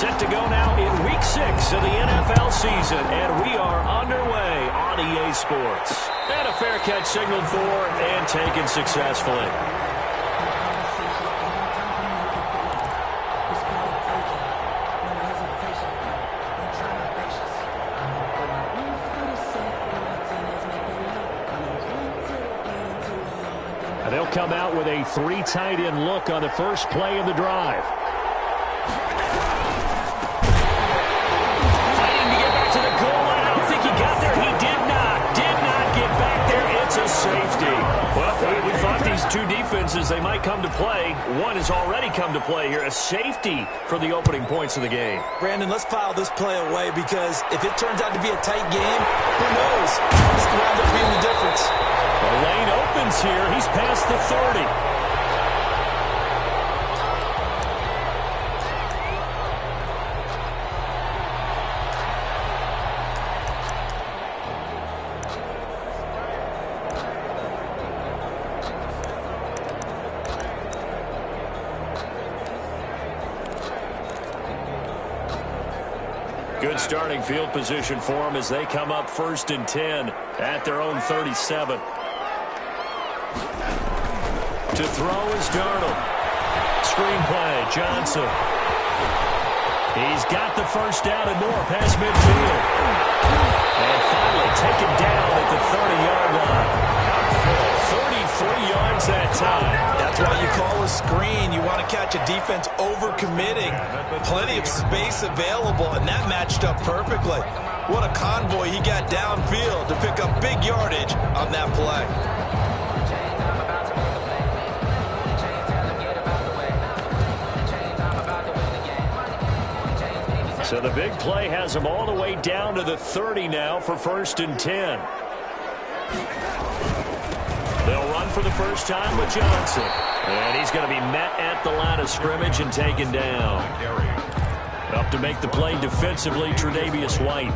Set to go now in Week 6 of the NFL season, and we are underway on EA Sports. And a fair catch signaled for and taken successfully. And they'll come out with a 3 tight end look on the first play of the drive. Safety. Well, we thought these two defenses, they might come to play. One has already come to play here. A safety for the opening points of the game. Brandon, let's file this play away because if it turns out to be a tight game, who knows? This could wind up being the difference. The lane opens here. He's past the 30. Good starting field position for them as they come up 1st and 10 at their own 37. To throw is Darnold. Screenplay, Johnson. He's got the first down and more past midfield. And finally taken down at the 30-yard line. 33 yards that time. That's why you call a screen. You want to catch a defense over-committing. Plenty of space available, and that matched up perfectly. What a convoy he got downfield to pick up big yardage on that play. So the big play has him all the way down to the 30 now for 1st and 10. They'll run for the first time with Johnson. And he's going to be met at the line of scrimmage and taken down. Up to make the play defensively, Tre'Davious White.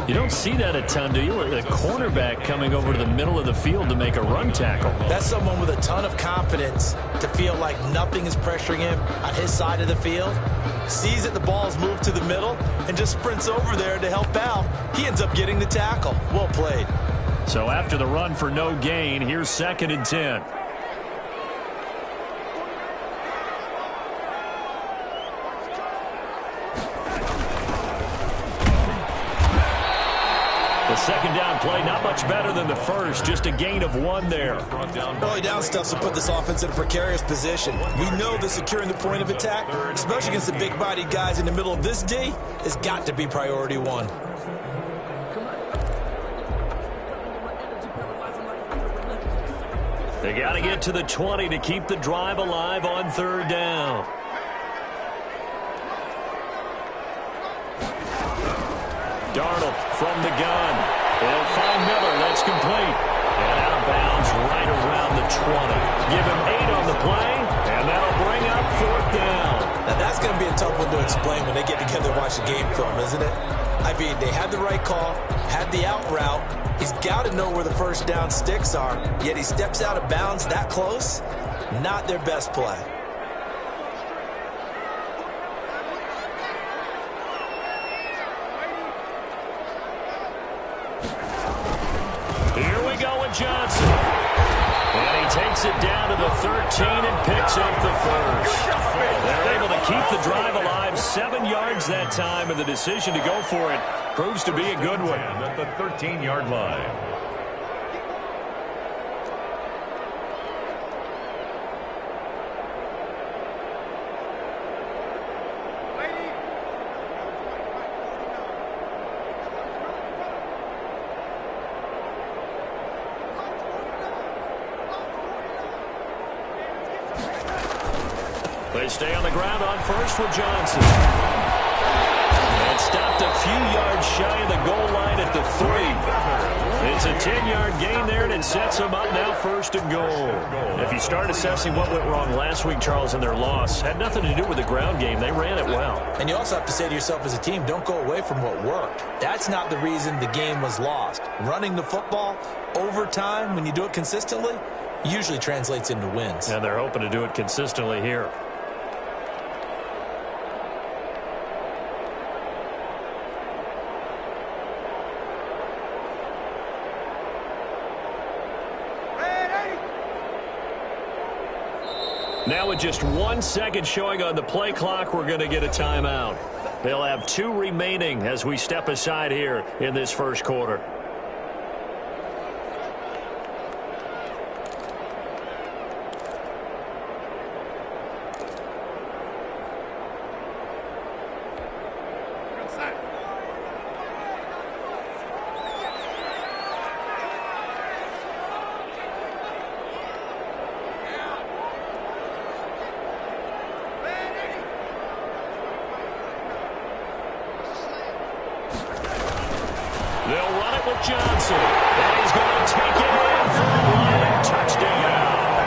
You don't see that a ton, do you? A cornerback coming over to the middle of the field to make a run tackle. That's someone with a ton of confidence to feel like nothing is pressuring him on his side of the field. Sees that the ball is moved to the middle and just sprints over there to help out. He ends up getting the tackle. Well played. So after the run for no gain, here's 2nd and 10. The second down play, not much better than the first, just a gain of 1 there. Early down stuff to put this offense in a precarious position. We know that securing the point of attack, especially against the big-bodied guys in the middle of this D, has got to be priority 1. They got to get to the 20 to keep the drive alive on 3rd down. Darnold from the gun. They'll find Miller. That's complete. And out of bounds right around the 20. Give him 8 on the play, and that'll bring up 4th down. Now that's going to be a tough one to explain when they get together and watch the game film, isn't it? I mean, they had the right call, had the out route. He's got to know where the first down sticks are, yet he steps out of bounds that close. Not their best play. Here we go with Johnson. And he takes it down to the 13 and picks up the first. They're able to keep the drive alive, 7 yards that time, and the decision to go for it proves to be a good one. At the 13-yard line. They stay on the ground on first with Johnson. And stopped a few yards shy of the goal line at the 3. It's a 10-yard gain there, and it sets them up now 1st and goal. If you start assessing what went wrong last week, Charles, in their loss, had nothing to do with the ground game. They ran it well. And you also have to say to yourself as a team, don't go away from what worked. That's not the reason the game was lost. Running the football over time, when you do it consistently, usually translates into wins. And they're hoping to do it consistently here. Now with just 1 second showing on the play clock, we're going to get a timeout. They'll have 2 remaining as we step aside here in this first quarter. They'll run it with Johnson. And he's going to take it in for a Lion touchdown.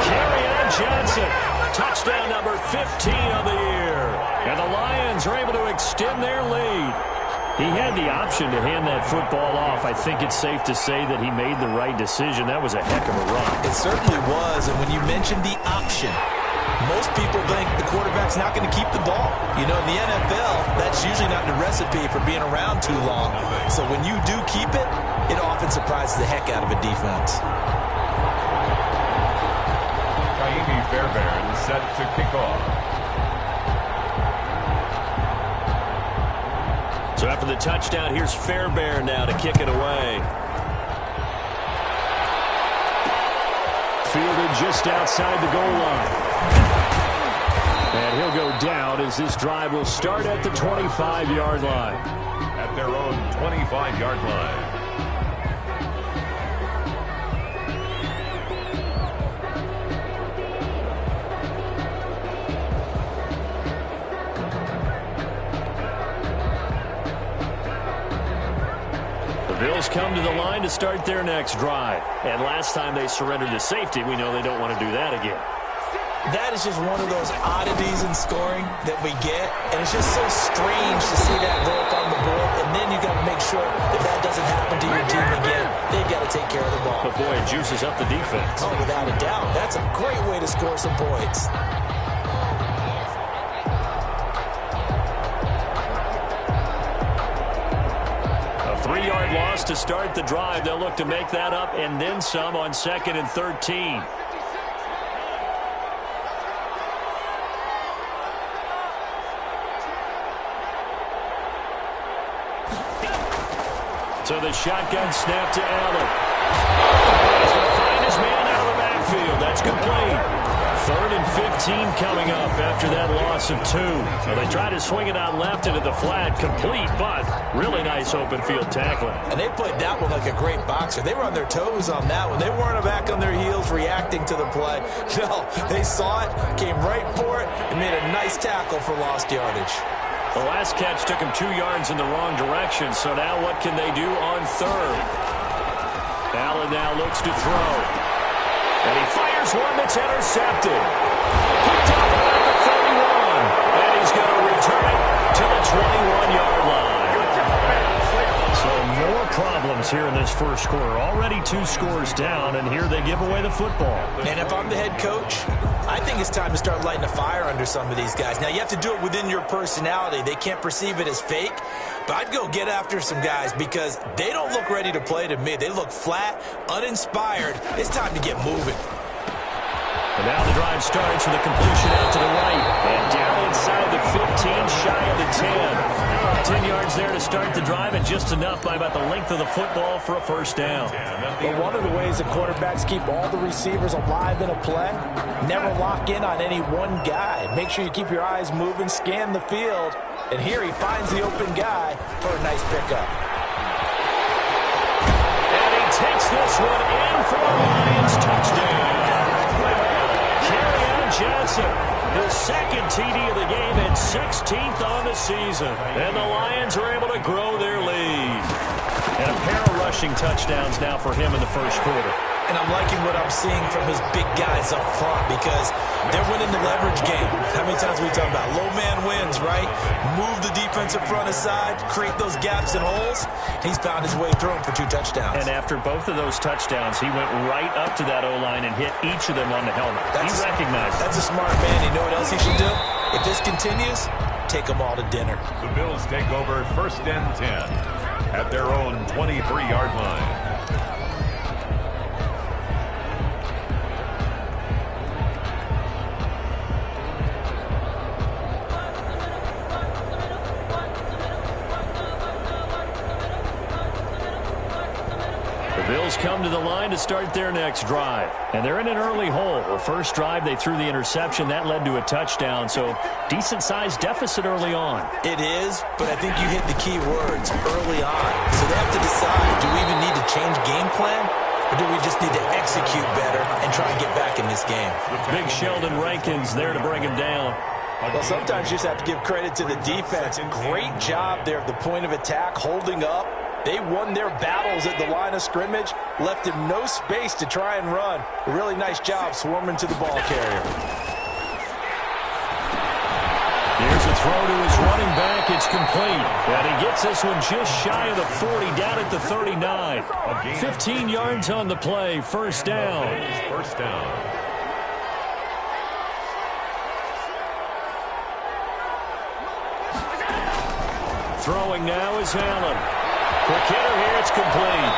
Kerryon Johnson, touchdown number 15 of the year. And the Lions are able to extend their lead. He had the option to hand that football off. I think it's safe to say that he made the right decision. That was a heck of a run. It certainly was. And when you mentioned the option, most people think the quarterback's not going to keep the ball. You know, in the NFL, that's usually not the recipe for being around too long. So when you do keep it, it often surprises the heck out of a defense. Fairbairn set to kick off. So after the touchdown, here's Fairbairn now to kick it away. Fielded just outside the goal line. And he'll go down as this drive will start at the 25-yard line. At their own 25-yard line. Bills come to the line to start their next drive. And last time they surrendered to safety, we know they don't want to do that again. That is just one of those oddities in scoring that we get. And it's just so strange to see that go up on the board. And then you got to make sure that that doesn't happen to your team again. They've got to take care of the ball. But boy, it juices up the defense. Oh, without a doubt. That's a great way to score some points. A 3-yard loss to start the drive. They'll look to make that up and then some on 2nd and 13. So the shotgun snap to Allen. He's going to find his man out of the backfield. That's complete. 3rd and 15 coming up after that loss of 2. So they try to swing it out left into the flat. Complete, but really nice open field tackling. And they played that one like a great boxer. They were on their toes on that one. They weren't back on their heels reacting to the play. No, they saw it, came right for it, and made a nice tackle for lost yardage. The last catch took him 2 yards in the wrong direction, so now what can they do on 3rd? Allen now looks to throw. And he fires one that's intercepted. Picked off at the 31. And he's going to return it to the 21-yard line. So more problems here in this first quarter. Already 2 scores down, and here they give away the football. And if I'm the head coach, I think it's time to start lighting a fire under some of these guys. Now, you have to do it within your personality. They can't perceive it as fake. But I'd go get after some guys because they don't look ready to play to me. They look flat, uninspired. It's time to get moving. And now the drive starts with a completion out to the right. And down inside the 15, shy of the 10. 10 yards there to start the drive, and just enough by about the length of the football for a first down. But one of the ways that quarterbacks keep all the receivers alive in a play, never lock in on any one guy. Make sure you keep your eyes moving, scan the field. And here he finds the open guy for a nice pickup. And he takes this one in for a Lions touchdown. Kerryon Johnson, his 2nd TD of the game and 16th on the season. And the Lions are able to grow their lead. And a pair of rushing touchdowns now for him in the first quarter. And I'm liking what I'm seeing from his big guys up front because they're winning the leverage game. How many times we talk about low man wins, right? Move the defensive front aside, create those gaps and holes. He's found his way through them for 2 touchdowns. And after both of those touchdowns, he went right up to that O-line and hit each of them on the helmet. He recognized it. That's a smart man. You know what else he should do? If this continues, take them all to dinner. The Bills take over 1st and 10 at their own 23-yard line. come to the line to start their next drive. And they're in an early hole. The first drive, they threw the interception. That led to a touchdown. So decent-sized deficit early on. It is, but I think you hit the key words, early on. So they have to decide, do we even need to change game plan? Or do we just need to execute better and try and get back in this game? Big Sheldon Rankins there to bring him down. Well, sometimes you just have to give credit to the defense. Great job there at the point of attack, holding up. They won their battles at the line of scrimmage, left him no space to try and run. A really nice job swarming to the ball carrier. Here's a throw to his running back. It's complete. And he gets this one just shy of the 40, down at the 39. 15 yards on the play. First down. First down. Throwing now is Allen. Quick hitter here. It's complete.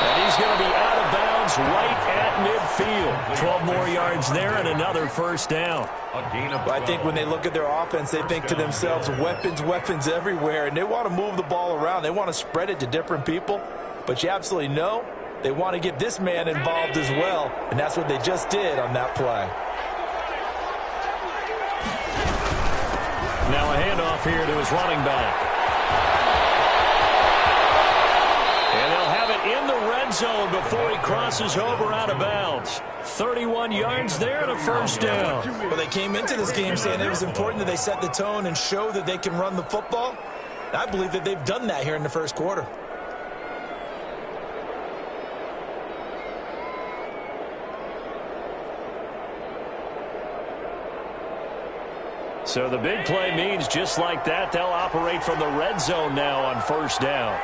And he's going to be out of bounds right at midfield. 12 more yards there and another first down. I think when they look at their offense, they think to themselves, weapons, weapons everywhere, and they want to move the ball around. They want to spread it to different people, but you absolutely know they want to get this man involved as well, and that's what they just did on that play. Now a handoff here to his running back. And they'll have it in the red zone before he crosses over out of bounds. 31 yards there and a first down. Well, they came into this game saying it was important that they set the tone and show that they can run the football. I believe that they've done that here in the first quarter. So the big play means just like that, they'll operate from the red zone now on first down.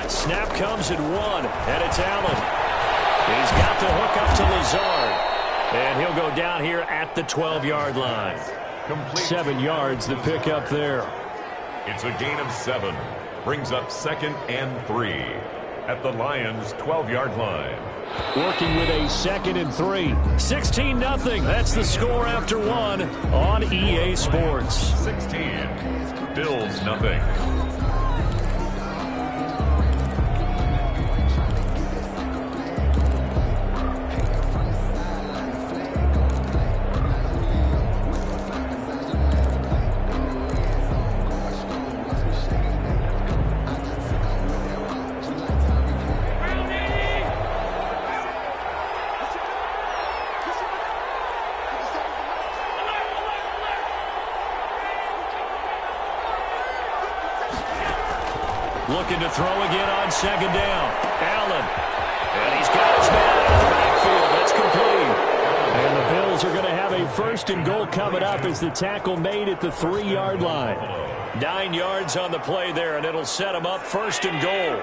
Snap comes at 1, and it's Allen. He's got the hook up to Lazard, and he'll go down here at the 12-yard line. 7 yards the pick up there. It's a gain of 7. Brings up 2nd and 3 at the Lions' 12-yard line. Working with a 2nd and 3. 16-0. That's the score after 1 on EA Sports. 16. Bills nothing. Looking to throw again on 2nd down. Allen. And he's got his man out of the backfield. That's complete. And the Bills are going to have a 1st and goal coming up as the tackle made at the 3-yard line. 9 yards on the play there, and it'll set them up 1st and goal.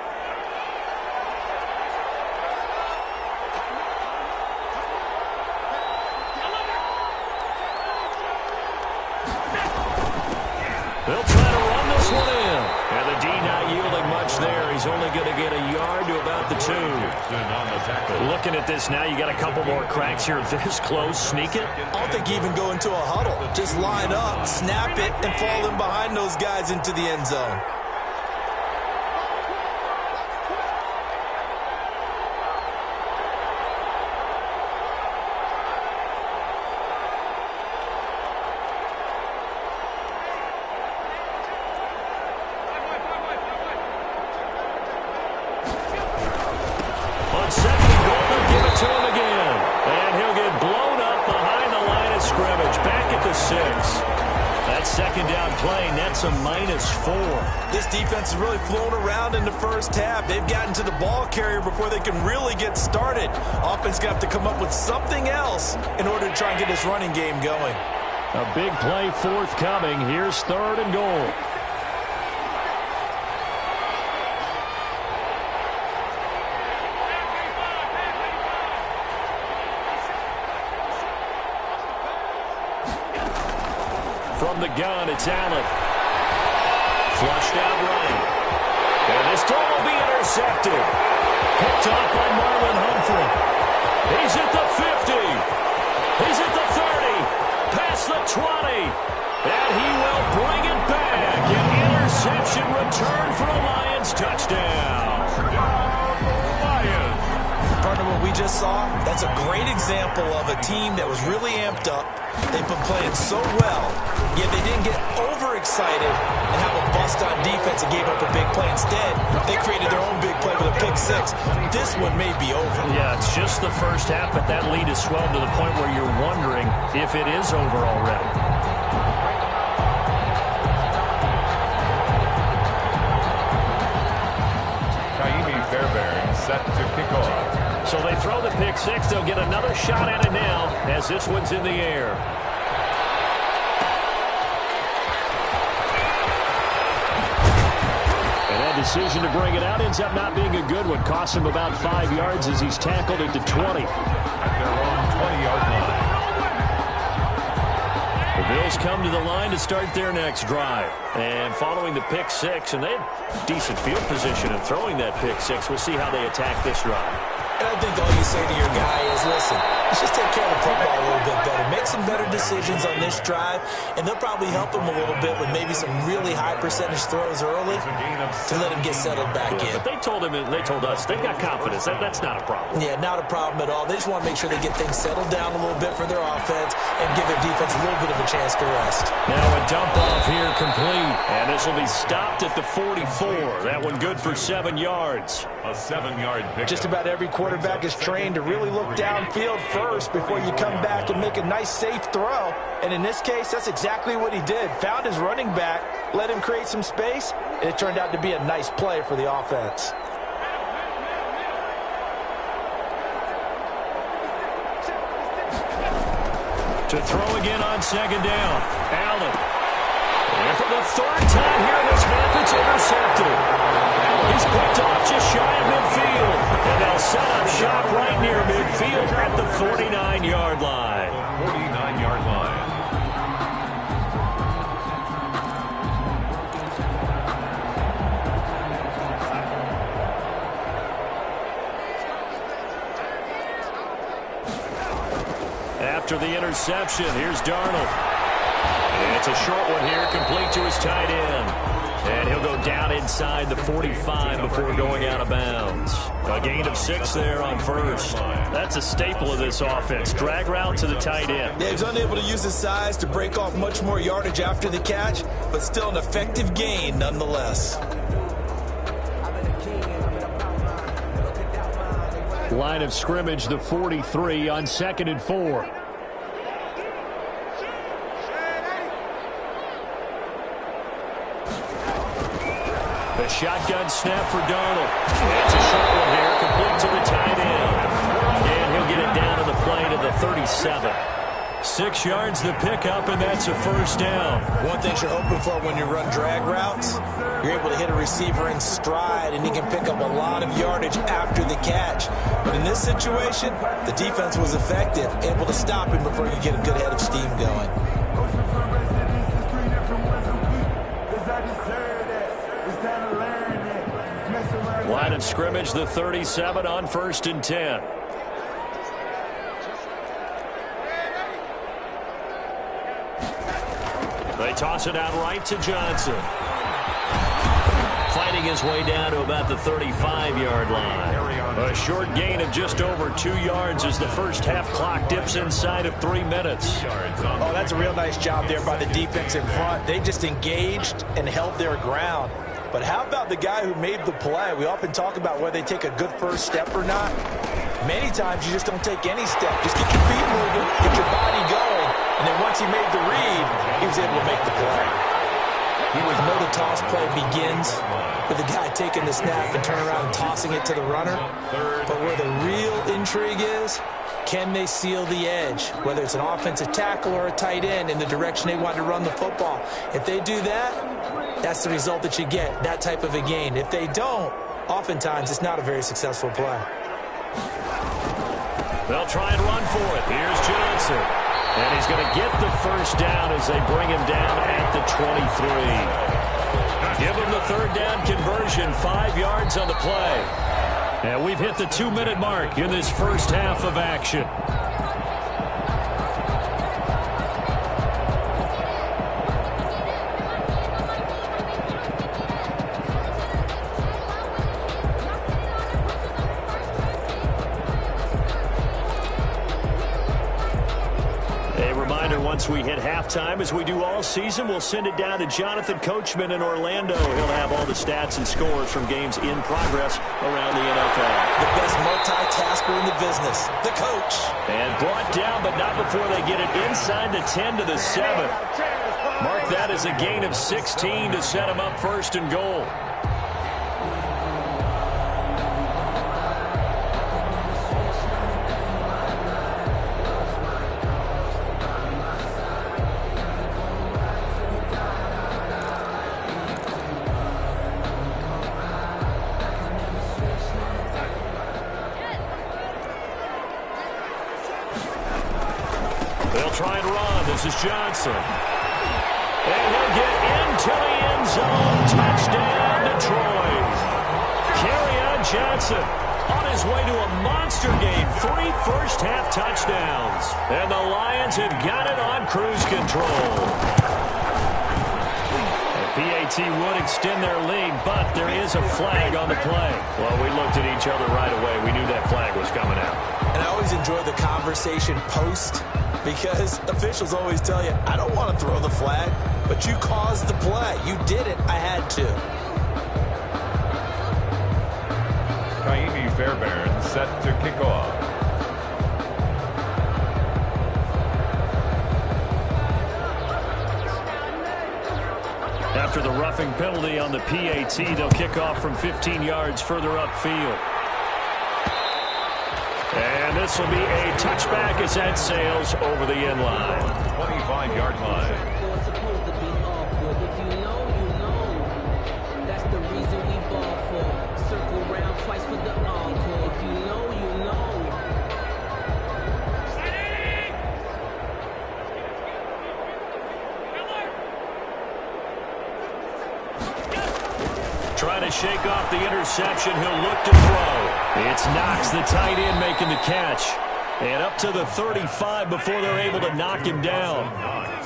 They'll try to run this one in. And the D not yielding much there. He's only going to get a yard to about the 2. Looking at this now, you got a couple more cracks here. This close, sneak it. I don't think you even go into a huddle. Just line up, snap it, and fall in behind those guys into the end zone. On 2nd and goal, they'll give it to him again. And he'll get blown up behind the line of scrimmage. Back at the 6. That 2nd down play nets a -4. This defense has really flown around in the first half. They've gotten to the ball carrier before they can really get started. Offense going to have to come up with something else in order to try and get this running game going. A big play forthcoming. Here's 3rd and goal. From the gun, it's Allen. Flushed out right. And this throw will be intercepted. Picked off by Marlon Humphrey. He's at the 50. He's at the 30. Past the 20. And he will bring it back. An interception return for a Lions touchdown. Lions. Partner, what we just saw, that's a great example of a team that was really amped up. They've been playing so well, yet they didn't get overexcited and have a bust on defense and gave up a big play. Instead, they created their own big play with a pick six. This one may be over. Yeah, it's just the first half, but that lead has swelled to the point where you're wondering if it is over already. Set to kick off. So they throw the pick six. They'll get another shot at it now as this one's in the air. And that decision to bring it out ends up not being a good one. Costs him about 5 yards as he's tackled at the 20. At their own 20-yard line. The Bills come to the line to start their next drive. And following the pick six, and they had decent field position in throwing that pick six. We'll see how they attack this drive. And I think all you say to your guy is, listen, let's just take care of the football a little bit better. Make some better decisions on this drive, and they'll probably help him a little bit with maybe some really high percentage throws early to let him get settled back in. But they told him, and they told us, they've got confidence. That's not a problem. Yeah, not a problem at all. They just want to make sure they get things settled down a little bit for their offense and give their defense a little bit of a chance to rest. Now a dump off here complete, and this will be stopped at the 44. That one good for 7 yards. A 7-yard pick. Just about every quarterback is trained to really look downfield first before you come back and make a nice, safe throw. And in this case, that's exactly what he did. Found his running back, let him create some space, and it turned out to be a nice play for the offense. To throw again on second down. Allen. And for the third time here in this half, it's intercepted. He's picked off just shy of midfield. And they'll set up shop right near midfield at the 49-yard line. 49-yard line. After the interception, here's Darnold. And it's a short one here, complete to his tight end. And he'll go down inside the 45 before going out of bounds. A gain of 6 there on first. That's a staple of this offense. Drag route to the tight end. Yeah, he's unable to use his size to break off much more yardage after the catch, but still an effective gain nonetheless. Line of scrimmage, the 43 on 2nd and 4. The shotgun snap for Darnold. It's a short one here, complete to the tight end. And he'll get it down to the play to the 37. 6 yards the pickup, and that's a first down. One thing you're hoping for when you run drag routes, you're able to hit a receiver in stride, and he can pick up a lot of yardage after the catch. But in this situation, the defense was effective, able to stop him before you get a good head of steam going. Line of scrimmage, the 37 on 1st and 10. They toss it out right to Johnson. Fighting his way down to about the 35-yard line. A short gain of just over 2 yards as the first half clock dips inside of 3 minutes. Oh, that's a real nice job there by the defense in front. They just engaged and held their ground. But how about the guy who made the play? We often talk about whether they take a good first step or not. Many times you just don't take any step. Just get your feet moving, get your body going, and then once he made the read, he was able to make the play. You know the toss play begins with the guy taking the snap and turning around and tossing it to the runner. But where the real intrigue is, can they seal the edge? Whether it's an offensive tackle or a tight end in the direction they want to run the football. If they do that, that's the result that you get, that type of a gain. If they don't, oftentimes it's not a very successful play. They'll try and run for it. Here's Johnson. And he's going to get the first down as they bring him down at the 23. Give them the third down conversion, 5 yards on the play. And we've hit the 2-minute mark in this first half of action. Once we hit halftime, as we do all season, we'll send it down to Jonathan Coachman in Orlando. He'll have all the stats and scores from games in progress around the NFL. The best multitasker in the business, the coach. And brought down, but not before they get it inside the 10 to the 7. Mark that as a gain of 16 to set him up first and goal. Try and run. This is Johnson. And he'll get into the end zone. Touchdown, Detroit. Kerryon Johnson on his way to a monster game. 3 first-half touchdowns. And the Lions have got it on cruise control. PAT would extend their lead, but there is a flag on the play. Well, we looked at each other right away. We knew that flag was coming out. And I always enjoy the conversation post, because officials always tell you, I don't want to throw the flag, but you caused the play. You did it. I had to. Kaimi Fairbairn set to kick off. After the roughing penalty on the PAT, they'll kick off from 15 yards further upfield. And this will be a touchback as that sails over the end line. 25-yard line. Trying to shake off the interception. He'll look to throw. It's Knox, the tight end, making the catch. And up to the 35 before they're able to knock him down.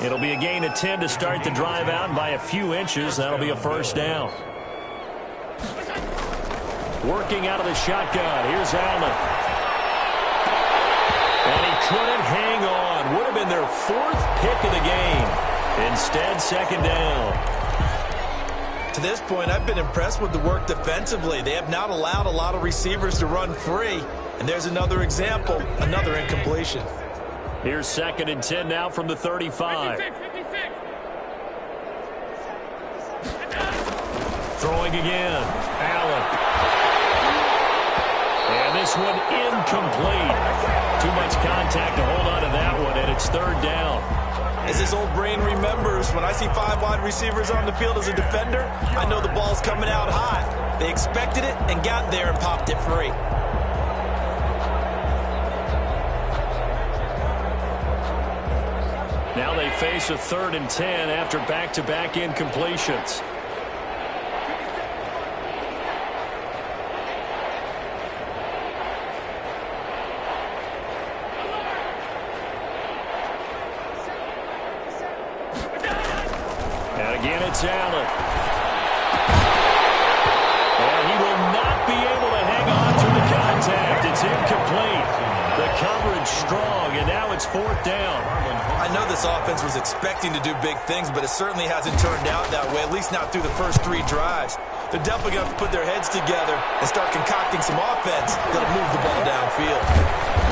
It'll be a gain of 10 to start the drive out, and by a few inches, that'll be a first down. Working out of the shotgun. Here's Allen. And he couldn't hang on. Would have been their 4th pick of the game. Instead, second down. To this point, I've been impressed with the work defensively. They have not allowed a lot of receivers to run free. And there's another example, another incompletion. Here's 2nd and 10 now from the 35. Throwing again. Allen. And this one incomplete. Too much contact to hold on to that one, and it's 3rd down. As his old brain remembers, when I see 5 wide receivers on the field as a defender, I know the ball's coming out high. They expected it and got there and popped it free. Now they face a 3rd and 10 after back-to-back incompletions. It's Allen. And he will not be able to hang on through the contact. It's incomplete. The coverage strong, and now it's 4th down. I know this offense was expecting to do big things, but it certainly hasn't turned out that way, at least not through the first 3 drives. They're definitely going to have to put their heads together and start concocting some offense that'll move the ball downfield.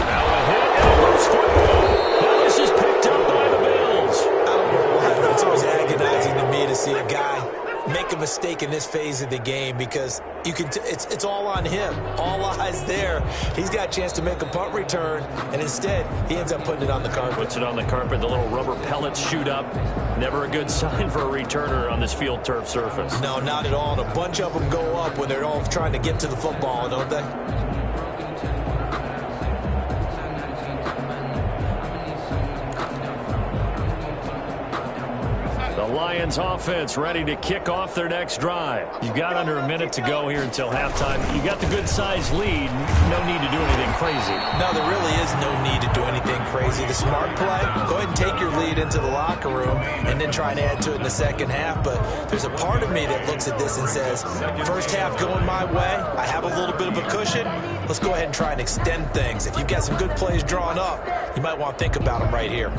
Now a hit and a loose football. Now this is picked up by the Bills. I don't know why, but it's always agonizing to me to see a guy make a mistake in this phase of the game, because you can it's all on him. All eyes there. He's got a chance to make a punt return, and instead he ends up putting it on the carpet. Puts it on the carpet. The little rubber pellets shoot up. Never a good sign for a returner on this field turf surface. No, not at all. And a bunch of them go up when they're all trying to get to the football, don't they? The Lions offense ready to kick off their next drive. You've got under a minute to go here until halftime. You got the good-sized lead. No need to do anything crazy. No, there really is no need to do anything crazy. The smart play, go ahead and take your lead into the locker room and then try and add to it in the second half. But there's a part of me that looks at this and says, first half going my way, I have a little bit of a cushion. Let's go ahead and try and extend things. If you've got some good plays drawn up, you might want to think about them right here.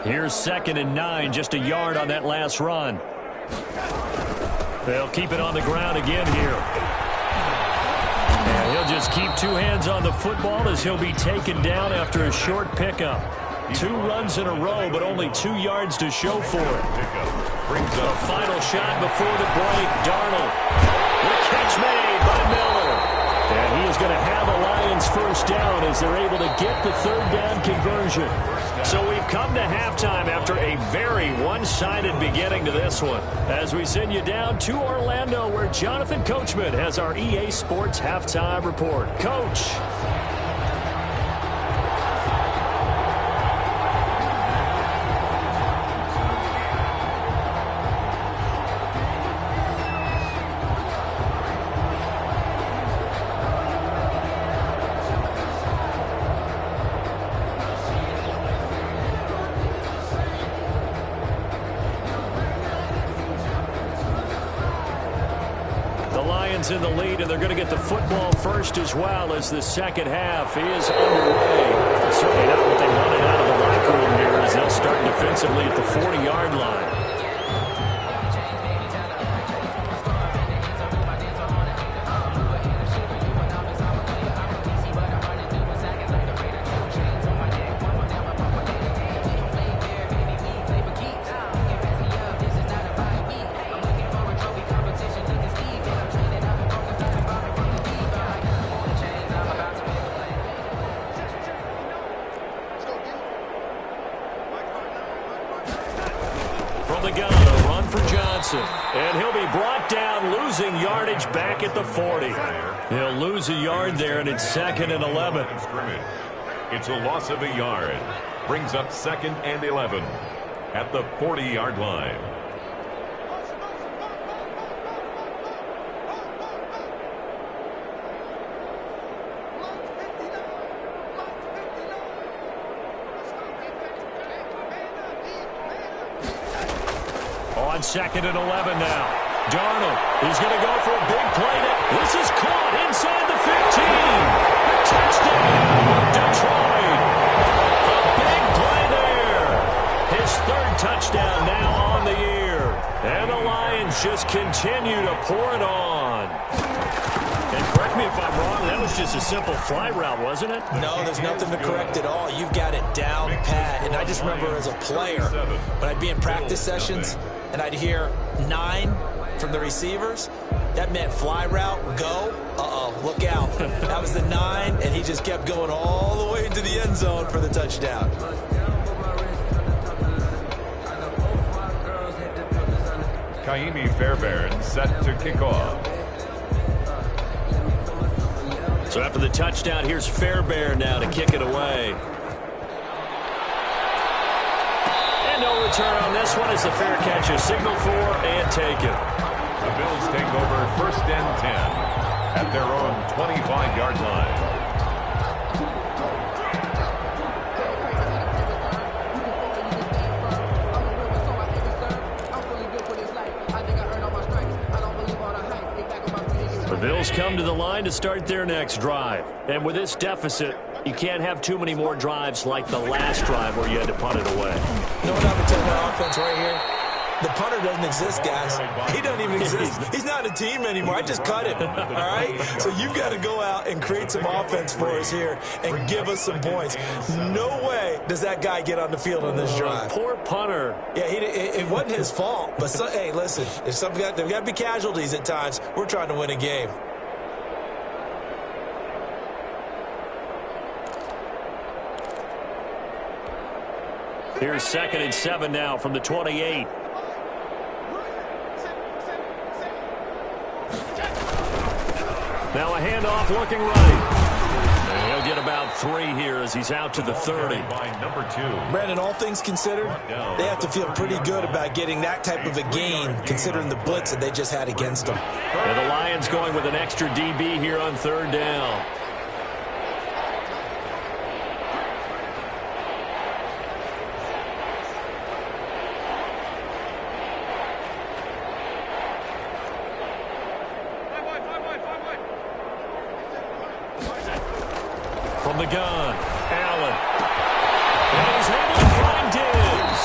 Here's 2nd and 9, just a yard on that last run. They'll keep it on the ground again here. And he'll just keep 2 hands on the football as he'll be taken down after a short pickup. 2 runs in a row, but only 2 yards to show for it. The final shot before the break, Darnold. The catch made by Miller. And he is going to have a Lions first down as they're able to get the 3rd down conversion. So we've come to halftime after a very one-sided beginning to this one. As we send you down to Orlando, where Jonathan Coachman has our EA Sports halftime report. Coach. In the lead, and they're going to get the football first as well as the second half is underway. Certainly not what they wanted out of the locker room here as they'll start defensively at the 40-yard line. And he'll be brought down, losing yardage back at the 40. He'll lose a yard there, and it's 2nd and 11. It's a loss of a yard. Brings up 2nd and 11 at the 40-yard line. On 2nd and 11 now. Darnold, he's going to go for a big play. This is caught inside the 15. Touchdown, Detroit. A big play there. His 3rd touchdown now on the year. And the Lions just continue to pour it on. And correct me if I'm wrong, that was just a simple fly route, wasn't it? No, there's nothing to correct at all. You've got it down pat. And I just remember as a player, when I'd be in practice sessions, and I'd hear 9 from the receivers, that meant fly route, go, uh-oh, look out. That was the 9, and he just kept going all the way into the end zone for the touchdown. Kaimi Fairbairn set to kick off. So after the touchdown, here's Fairbairn now to kick it away. No return on this one as the fair catch is signaled for and taken. The Bills take over 1st and 10 at their own 25-yard line. The Bills come to the line to start their next drive. And with this deficit, you can't have too many more drives like the last drive where you had to punt it away. You know what I'm going to tell my offense right here? The punter doesn't exist, guys. He doesn't even exist. He's not a team anymore. I just cut him, all right? So you've got to go out and create some offense for us here and give us some points. No way does that guy get on the field on this drive. Poor punter. Yeah, it wasn't his fault. But, hey, listen, there's got to be casualties at times. We're trying to win a game. Here's 2nd and 7 now from the 28. Now a handoff looking right. And he'll get about 3 here as he's out to the 30. By number 2. Brandon, all things considered, they have to feel pretty good about getting that type of a gain, considering the blitz that they just had against them. And the Lions going with an extra DB here on 3rd down. From the gun, Allen. And he's able to find Diggs.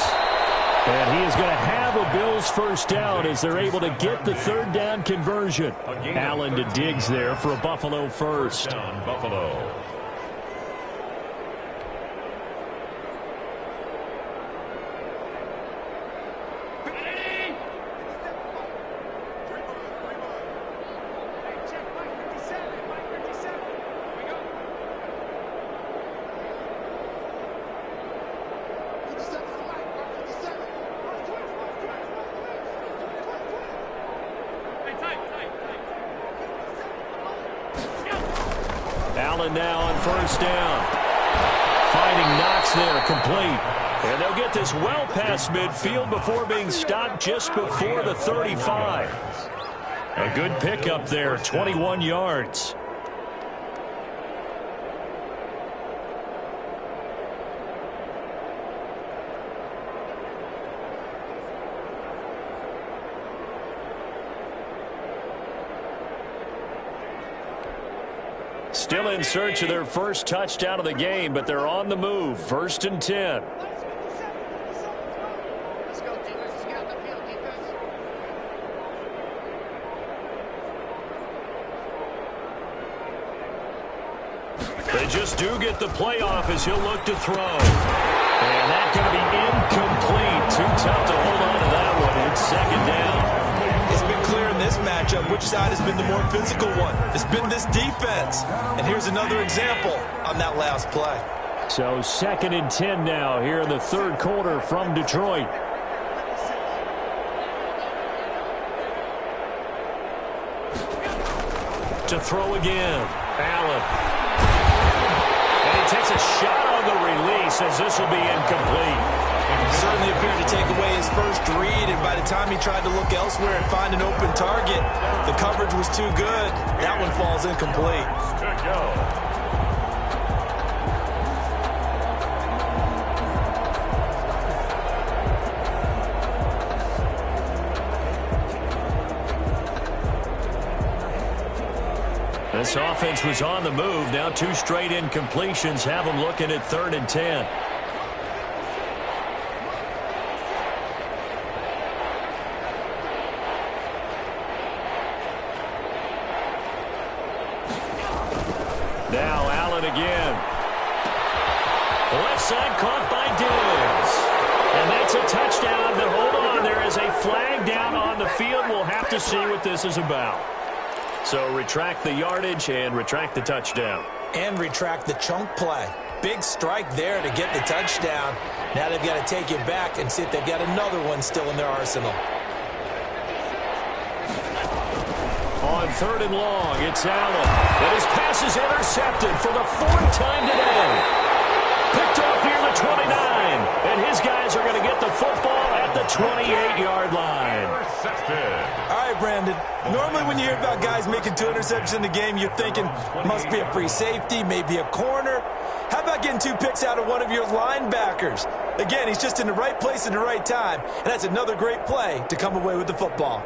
And he is going to have a Bills first down as they're able to get the 3rd down conversion. Allen to Diggs there for a Buffalo first. Down Buffalo. Allen now on 1st down. Finding Knox there, complete. And they'll get this well past midfield before being stopped just before the 35. A good pickup there, 21 yards. Still in search of their first touchdown of the game, but they're on the move. 1st and 10. They just do get the play off as he'll look to throw. And that's going to be incomplete. Too tough to hold on to that one. It's 2nd down. It's been clear in this matchup which side has been the more physical one. It's been this defense. And here's another example on that last play. So 2nd and 10 now here in the 3rd quarter from Detroit. To throw again. Allen. And he takes a shot on the release as this will be incomplete. Certainly appeared to take away his first read, and by the time he tried to look elsewhere and find an open target, the coverage was too good. That one falls incomplete. Good go. This offense was on the move. Now 2 straight incompletions have them looking at 3rd and 10. Now Allen again. Left side caught by Diggs. And that's a touchdown. But hold on, there is a flag down on the field. We'll have to see what this is about. So retract the yardage and retract the touchdown. And retract the chunk play. Big strike there to get the touchdown. Now they've got to take it back and see if they've got another one still in their arsenal. On 3rd and long, it's Allen. And his pass is intercepted for the 4th time today. Picked off near the 29. And his guys are going to get the football at the 28-yard line. All right, Brandon. Normally when you hear about guys making 2 interceptions in the game, you're thinking must be a free safety, maybe a corner. How about getting 2 picks out of one of your linebackers? Again, he's just in the right place at the right time, and that's another great play to come away with the football.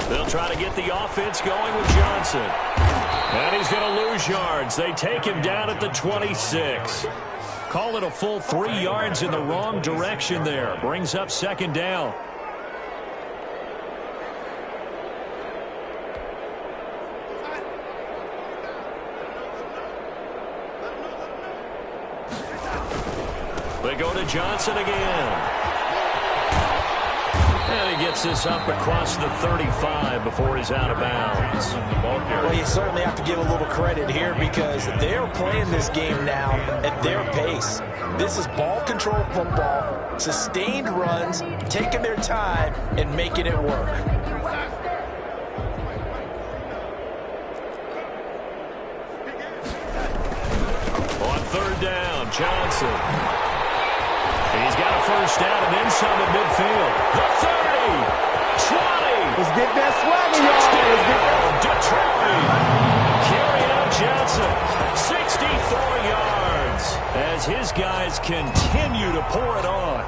They'll try to get the offense going with Johnson. And he's going to lose yards. They take him down at the 26. Call it a full 3 yards in the wrong direction there. Brings up 2nd down. They go to Johnson again. And he gets this up across the 35 before he's out of bounds. Well, you certainly have to give a little credit here because they're playing this game now at their pace. This is ball control football, sustained runs, taking their time and making it work. On third down, Johnson. He's got a first down and then some at midfield. The 30, 20. Let's get that swagger, y'all. Let's get that. Detroit. Carry out Johnson. 64 yards as his guys continue to pour it on.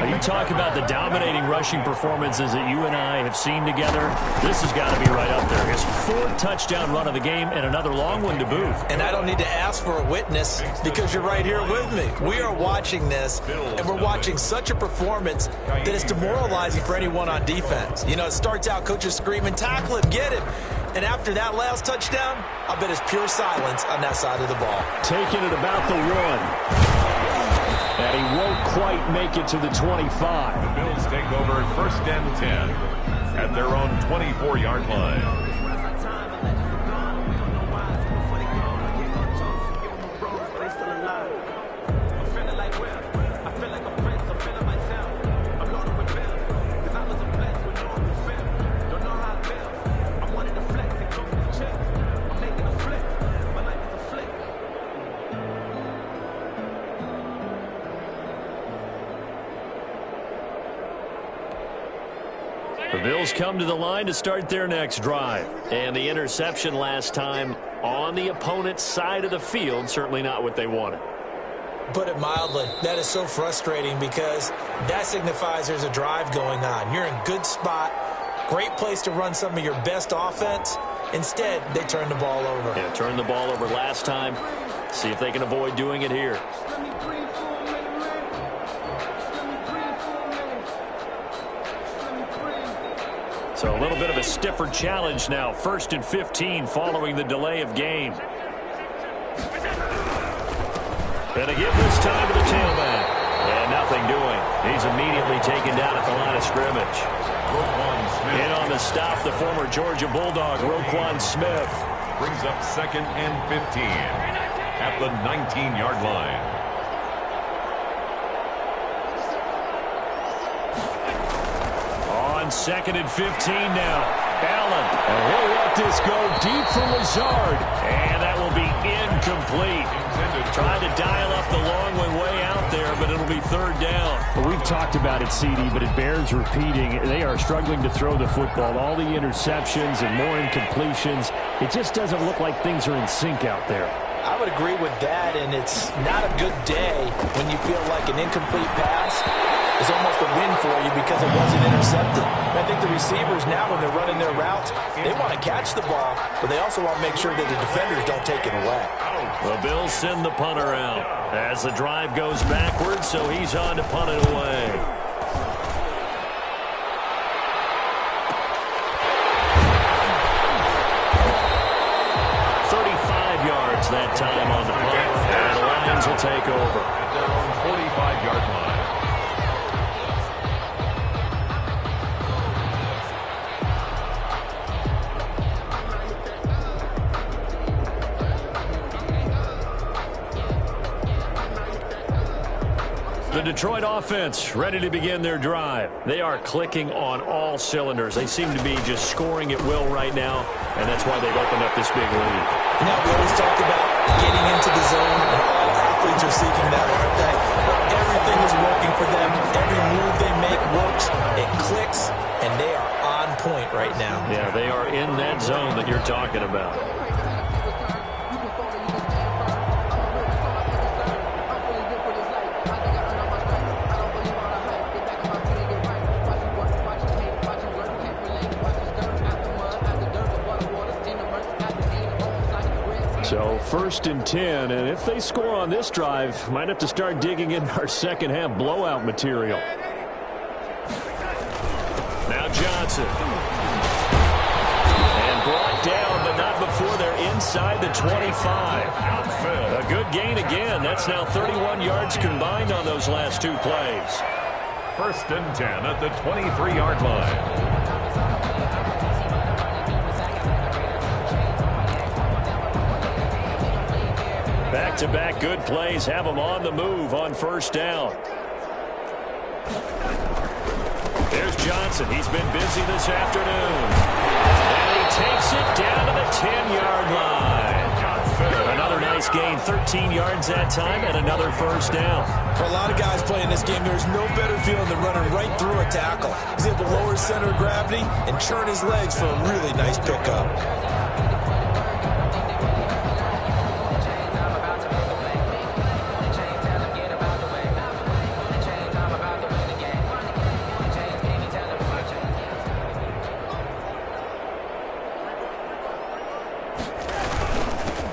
You talk about the dominating rushing performances that you and I have seen together. This has got to be right up there. His 4th touchdown run of the game and another long one to boot. And I don't need to ask for a witness because you're right here with me. We are watching this, and we're watching such a performance that it's demoralizing for anyone on defense. You know, it starts out coaches screaming, tackle him, get him. And after that last touchdown, I bet it's pure silence on that side of the ball. Taking it about the 1. And he won't quite make it to the 25. The Bills take over 1st and 10 at their own 24-yard line. The Bills come to the line to start their next drive. And the interception last time on the opponent's side of the field, certainly not what they wanted. Put it mildly, that is so frustrating because that signifies there's a drive going on. You're in good spot, great place to run some of your best offense. Instead, they turn the ball over. Yeah, turned the ball over last time. See if they can avoid doing it here. So a little bit of a stiffer challenge now. 1st and 15 following the delay of game. And a give this time to the tailback. And nothing doing. He's immediately taken down at the line of scrimmage. In on the stop, the former Georgia Bulldog, Roquan Smith. Brings up 2nd and 15 at the 19-yard line. On 2nd and 15 now. Allen. And he'll let this go deep for Lazard. And that will be incomplete. Trying to dial up the long one way out there, but it'll be 3rd down. Well, we've talked about it, CD, but it bears repeating. They are struggling to throw the football. All the interceptions and more incompletions. It just doesn't look like things are in sync out there. I would agree with that, and it's not a good day when you feel like an incomplete pass is almost a win for you because it wasn't intercepted. And I think the receivers now, when they're running their routes, they want to catch the ball, but they also want to make sure that the defenders don't take it away. The Bills send the punter out as the drive goes backwards, so he's on to punt it away. That time on the punt, and the Lions will take over. At their own 45-yard line. The Detroit offense ready to begin their drive. They are clicking on all cylinders. They seem to be just scoring at will right now, and that's why they've opened up this big lead. Now, we always talk about getting into the zone, and all athletes are seeking that, aren't they? Everything is working for them. Every move they make works. It clicks, and they are on point right now. Yeah, they are in that zone that you're talking about. So 1st and 10, and if they score on this drive, might have to start digging in our second half blowout material. Now Johnson. And brought down, but not before they're inside the 25. A good gain again. That's now 31 yards combined on those last 2 plays. First and 10 at the 23-yard line. Back-to-back good plays have them on the move on first down. There's Johnson. He's been busy this afternoon. And he takes it down to the 10-yard line. Another nice gain, 13 yards that time, and another first down. For a lot of guys playing this game, there's no better feeling than running right through a tackle. He's able to lower his center of gravity and churn his legs for a really nice pickup.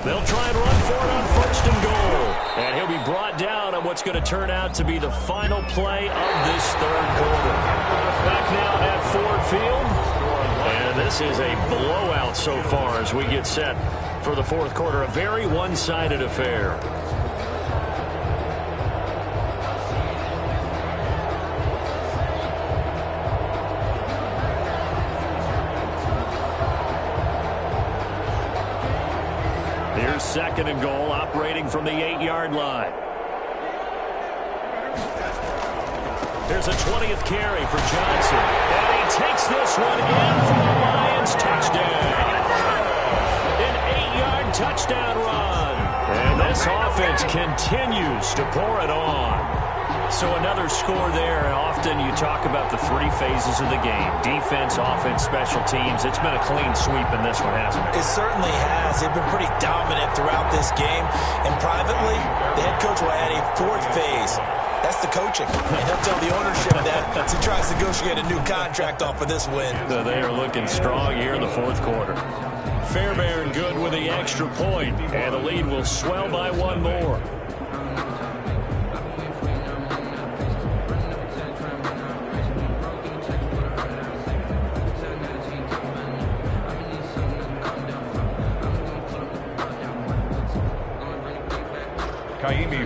They'll try and run for it on first and goal. And he'll be brought down on what's going to turn out to be the final play of this third quarter. Back now at Ford Field. And this is a blowout so far as we get set for the fourth quarter. A very one-sided affair. Here's second and goal, operating from the 8-yard line. There's a 20th carry for Johnson. And he takes this one in for the Lions. Touchdown. An 8-yard touchdown run. And this offense continues to pour it on. So another score there. Often you talk about the three phases of the game. Defense, offense, special teams. It's been a clean sweep in this one, hasn't it? It certainly has. They've been pretty dominant throughout this game. And privately, the head coach will add a fourth phase. That's the coaching. And he'll tell the ownership that as he tries to negotiate a new contract off of this win. So they are looking strong here in the fourth quarter. Fairbairn good with the extra point, and the lead will swell by one more.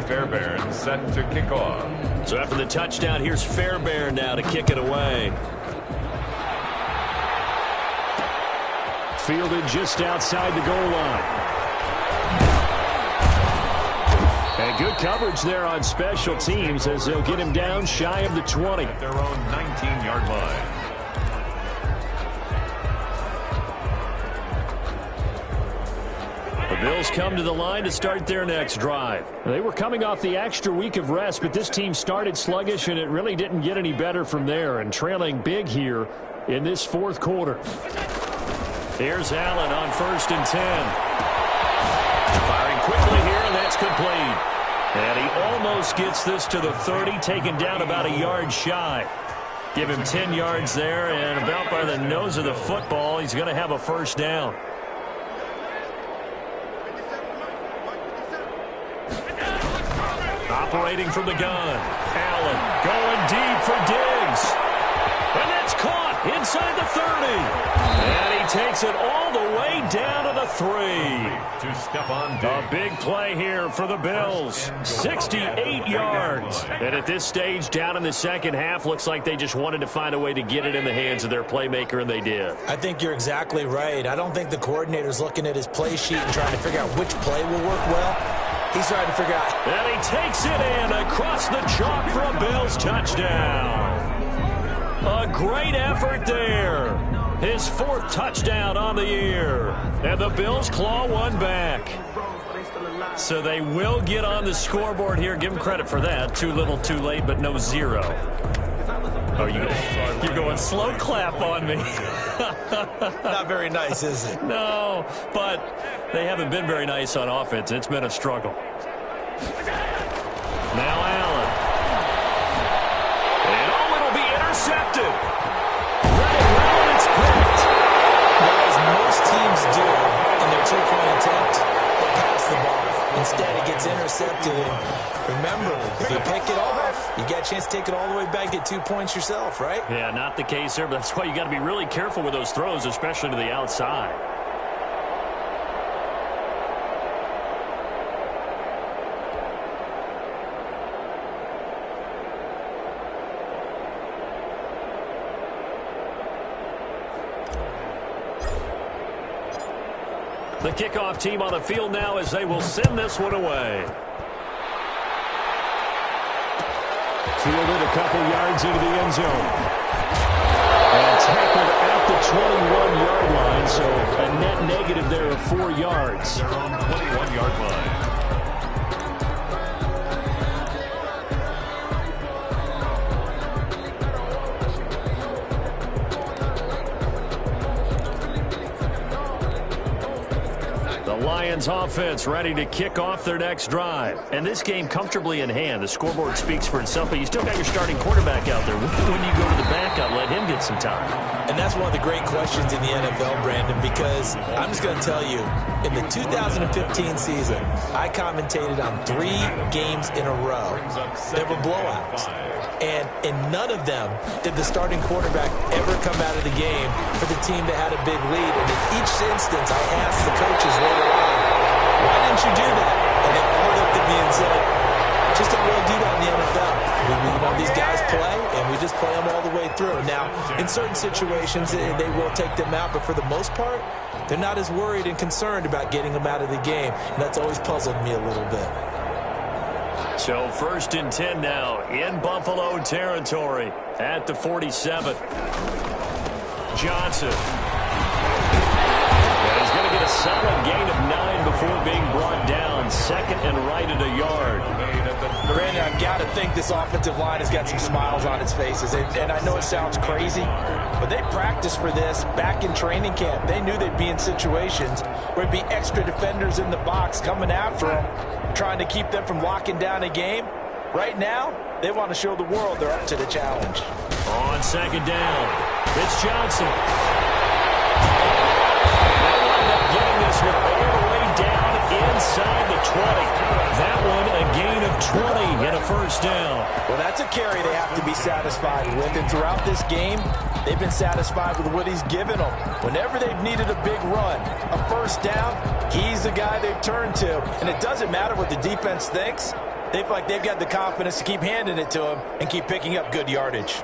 Fairbairn set to kick off. So after the touchdown, here's Fairbairn now to kick it away. Fielded just outside the goal line. And good coverage there on special teams as they'll get him down shy of the 20. At their own 19-yard line. The Bills come to the line to start their next drive. They were coming off the extra week of rest, but this team started sluggish, and it really didn't get any better from there, and trailing big here in this fourth quarter. Here's Allen on first and 10. Firing quickly here, and that's complete. And he almost gets this to the 30, taken down about a yard shy. Give him 10 yards there, and about by the nose of the football, he's going to have a first down. Operating from the gun. Allen going deep for Diggs. And that's caught inside the 30. And he takes it all the way down to the 3. To Stephon Diggs. A big play here for the Bills. 68 yards. And at this stage, down in the second half, looks like they just wanted to find a way to get it in the hands of their playmaker, and they did. I think you're exactly right. I don't think the coordinator's looking at his play sheet and trying to figure out which play will work well. He's trying to figure out. And he takes it in across the chalk for a Bills touchdown. A great effort there. His fourth touchdown on the year. And the Bills claw one back. So they will get on the scoreboard here. Give him credit for that. Too little, too late, but no zero. Oh, you're going slow clap on me. Not very nice, is it? No, but they haven't been very nice on offense. It's been a struggle. Now Allen. And it'll be intercepted. Right around, it's picked. As most teams do in their two-point attempt, they pass the ball. Instead, it gets intercepted. And remember, if you pick it off, you got a chance to take it all the way back, get 2 points yourself, right? Yeah, not the case there, but that's why you got to be really careful with those throws, especially to the outside. The kickoff team on the field now as they will send this one away. Fielded a couple yards into the end zone. And tackled at the 21-yard line, so a net negative there of 4 yards. Their own 21-yard line. Lions offense ready to kick off their next drive. And this game comfortably in hand. The scoreboard speaks for itself, but you still got your starting quarterback out there. When you go to the backup, let him get some time. And that's one of the great questions in the NFL, Brandon, because I'm just going to tell you, in the 2015 season, I commentated on 3 games in a row. There were blowouts. And in none of them did the starting quarterback ever come out of the game for the team that had a big lead. And in each instance, I asked the coaches later on, why didn't you do that? And they all looked at me and said, just don't really do that in the NFL. These guys play, and we just play them all the way through. Now, in certain situations, they will take them out, but for the most part, they're not as worried and concerned about getting them out of the game. And that's always puzzled me a little bit. So 1st and 10 now in Buffalo territory at the 47. Johnson. And he's going to get a solid gain of 9 before being brought down. 2nd and right at a yard. Brandon, I've got to think this offensive line has got some smiles on its faces. And I know it sounds crazy, but they practiced for this back in training camp. They knew they'd be in situations where it'd be extra defenders in the box coming after them, trying to keep them from locking down a game. Right now, they want to show the world they're up to the challenge. On 2nd down, it's Johnson. Getting this one all the way down inside the 20. That one a gain of 20 and a 1st down. Well, that's a carry they have to be satisfied with. And throughout this game, they've been satisfied with what he's given them. Whenever they've needed a big run, a 1st down, he's the guy they've turned to. And it doesn't matter what the defense thinks. They feel like they've got the confidence to keep handing it to him and keep picking up good yardage.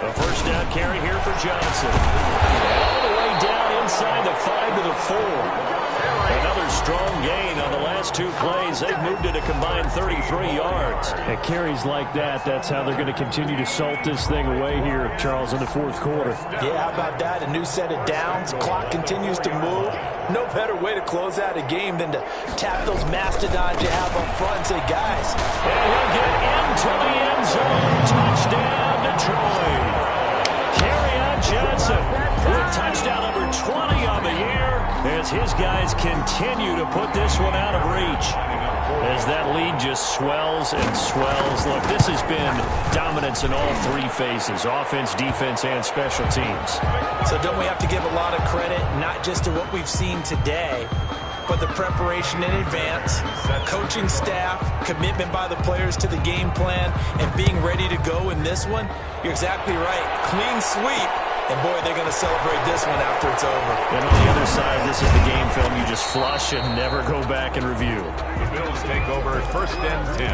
A 1st down carry here for Johnson. All the way down inside the 5 to the 4. Another strong gain on the last 2 plays. They've moved it a combined 33 yards. At carries like that, that's how they're going to continue to salt this thing away here, Charles, in the 4th quarter. Yeah, how about that? A new set of downs. Clock continues to move. No better way to close out a game than to tap those mastodons you have up front and say, guys. And he'll get into the end zone. Touchdown, Detroit. Kerryon Johnson with touchdown number 20 on the year as his guys continue to put this one out of reach. As that lead just swells and swells. Look, this has been dominance in all 3 phases, offense, defense, and special teams. So don't we have to give a lot of credit, not just to what we've seen today, but the preparation in advance, coaching staff, commitment by the players to the game plan, and being ready to go in this one? You're exactly right. Clean sweep. And, boy, they're going to celebrate this one after it's over. And on the other side, this is the game film you just flush and never go back and review. The Bills take over 1st and 10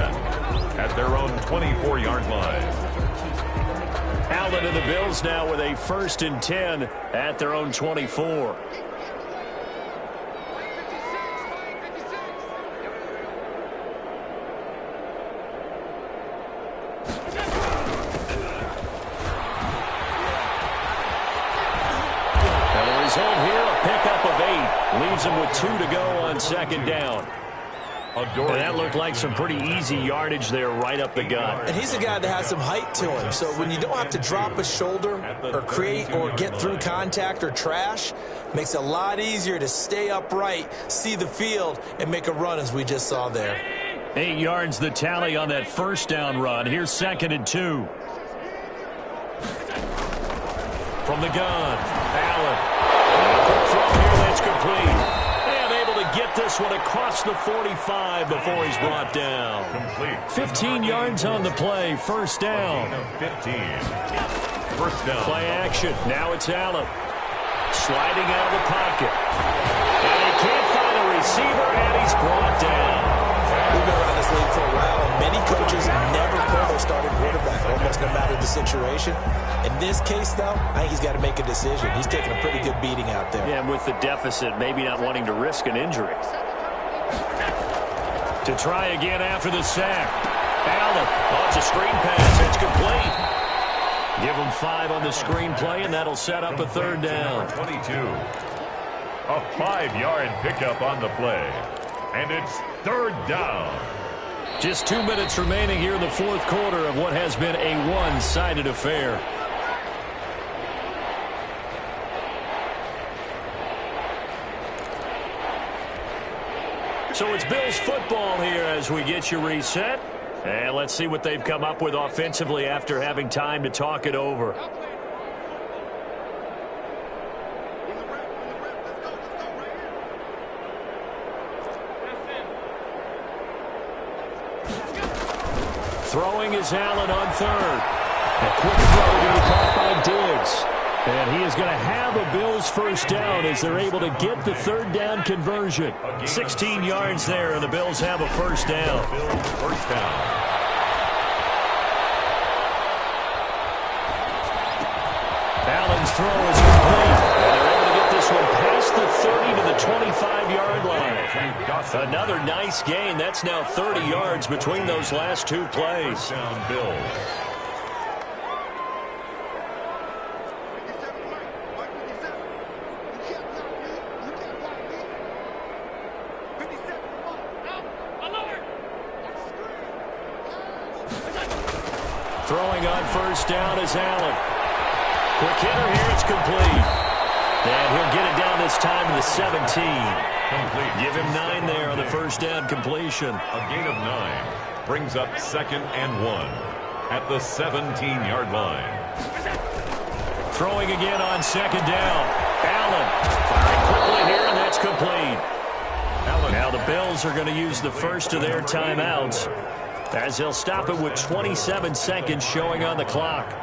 at their own 24-yard line. Allen and the Bills now with a 1st and 10 at their own 24. Leaves him with 2 to go on 2nd down. And that looked like some pretty easy yardage there right up the gut. And he's a guy that has some height to him. So when you don't have to drop a shoulder or create or get through contact or trash, makes it a lot easier to stay upright, see the field, and make a run as we just saw there. 8 yards the tally on that 1st down run. Here's 2nd and 2. From the gun, Allen. From here, that's complete. And able to get this one across the 45 before he's brought down. 15 yards on the play. 1st down. 15. 1st down. Play action. Now it's Allen. Sliding out of the pocket. And he can't find a receiver, and he's brought down. We've been around this league for a while, and many coaches never pull their starting quarterback. Almost no matter the situation. In this case, though, I think he's got to make a decision. He's taking a pretty good beating out there. Yeah, and with the deficit, maybe not wanting to risk an injury. To try again after the sack. Allen, oh, it's a screen pass. It's complete. Give him 5 on the screen play, and that'll set up a third down. 22. A 5-yard pickup on the play. And it's third down. Just 2 minutes remaining here in the fourth quarter of what has been a one-sided affair. So it's Bills football here as we get you reset. And let's see what they've come up with offensively after having time to talk it over. Throwing is Allen on third. A quick throw to be caught by Diggs. And he is going to have a Bills first down as they're able to get the third down conversion. 16 yards there, and the Bills have a first down. Bills first down. Allen's throw is complete. And they're able to get this one past the 30 to the 25-yard line. Another nice gain. That's now 30 yards between those last two plays. Down Bills. Throwing on first down is Allen. Quick hitter here, it's complete. And he'll get it down this time to the 17. Complete. Give him 9 there on the first down completion. A gain of 9 brings up 2nd and 1 at the 17-yard line. Throwing again on second down. Allen firing quickly here, and that's complete. Allen. Now the Bills are going to use the first of their timeouts as they'll stop it with 27 seconds showing on the clock.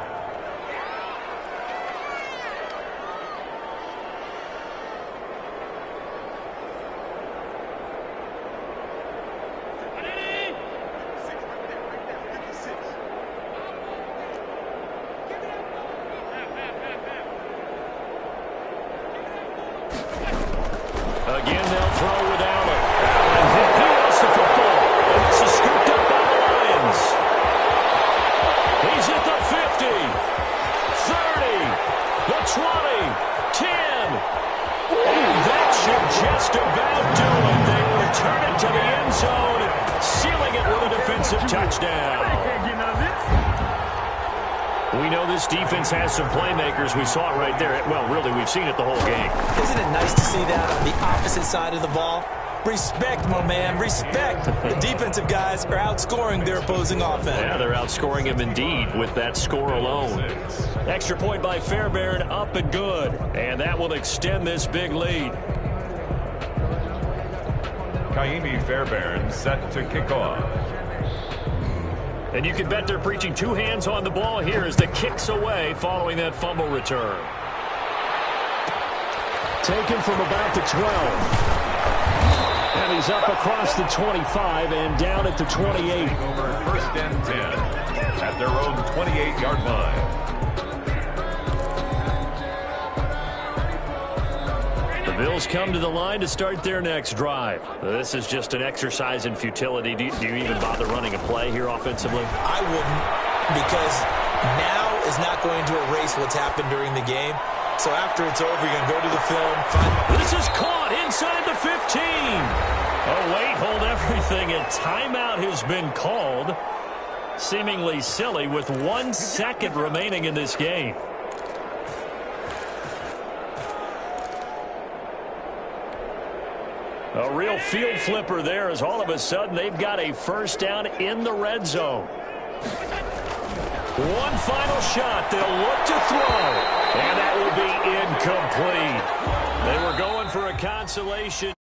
Again, they'll throw with Allen. Allen, he lost the football. And this is scooped up by the Lions. He's at the 50, 30, the 20, 10. And that should just about do it. They return it to the end zone, sealing it with a defensive touchdown. We know this defense has some playmakers. We saw it right there. Well, really, we've seen it the whole game. Isn't it nice to see that on the opposite side of the ball? Respect, my man, respect. The defensive guys are outscoring their opposing offense. Yeah, they're outscoring him indeed with that score alone. Extra point by Fairbairn, up and good. And that will extend this big lead. Kaimi Fairbairn set to kick off. And you can bet they're preaching 2 hands on the ball here as the kick's away following that fumble return. Taken from about the 12. And he's up across the 25 and down at the 28. Over 1st and 10 at their own 28-yard line. The Bills come to the line to start their next drive. This is just an exercise in futility. Do you even bother running a play here offensively? I wouldn't, because now is not going to erase what's happened during the game. So after it's over, you're going to go to the film. This is caught inside the 15. Oh, wait, hold everything. A timeout has been called. Seemingly silly with 1 second remaining in this game. A real field flipper there as all of a sudden they've got a first down in the red zone. One final shot. They'll look to throw. And that will be incomplete. They were going for a consolation.